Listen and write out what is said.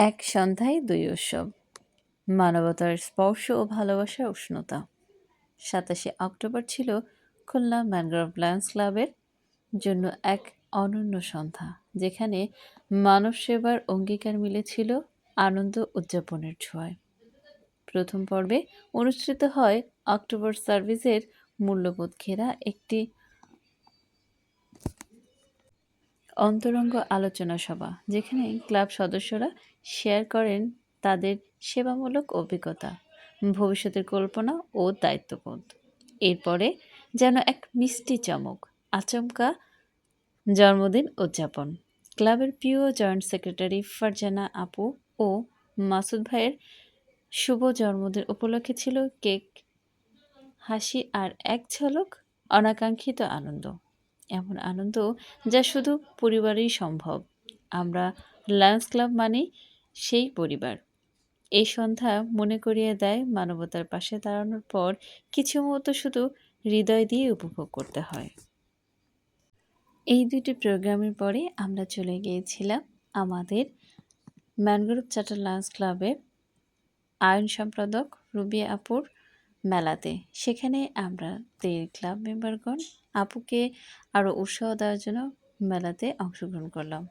এক সন্ধ্যায় দুই উৎসব, মানবতার স্পর্শ ও ভালোবাসার উষ্ণতা। ২৭শে অক্টোবর ছিল খুলনা ম্যানগ্রোভ লায়ন্স ক্লাবের জন্য এক অনন্য সন্ধ্যা, যেখানে মানব সেবার অঙ্গীকার মিলেছিল আনন্দ উদযাপনের ছোঁয়ায়। প্রথম পর্বে অনুষ্ঠিত হয় অক্টোবর সার্ভিসের মূল্যবোধ ঘেরা একটি অন্তরঙ্গ আলোচনা সভা, যেখানে ক্লাব সদস্যরা শেয়ার করেন তাদের সেবামূলক অভিজ্ঞতা, ভবিষ্যতের কল্পনা ও দায়িত্ববোধ। এরপরে যেন এক মিষ্টি চমক, আচমকা জন্মদিন উদযাপন। ক্লাবের প্রিয় জয়েন্ট সেক্রেটারি ফারজানা আপু ও মাসুদ ভাইয়ের শুভ জন্মদিন উপলক্ষে ছিল কেক, হাসি আর এক ঝলক অনাকাঙ্ক্ষিত আনন্দ। এমন আনন্দ যা শুধু পরিবারেই সম্ভব। আমরা লায়ন্স ক্লাব মানেই সেই পরিবার। এই সন্ধ্যা মনে করিয়ে দেয়, মানবতার পাশে দাঁড়ানোর পর কিছু মুহূর্ত শুধু হৃদয় দিয়ে উপভোগ করতে হয়। এই দুটি প্রোগ্রামের পরে আমরা চলে গিয়েছিলাম আমাদের ম্যানগ্রোভ চার্টার লায়ন্স ক্লাবের আইন সম্পাদক রুবিয়া আপুর মেলাতে। সেখানে আমরা ক্লাব মেম্বারগণ আপুকে আরও উৎসাহ দেওয়ার জন্য মেলাতে অংশগ্রহণ করলাম।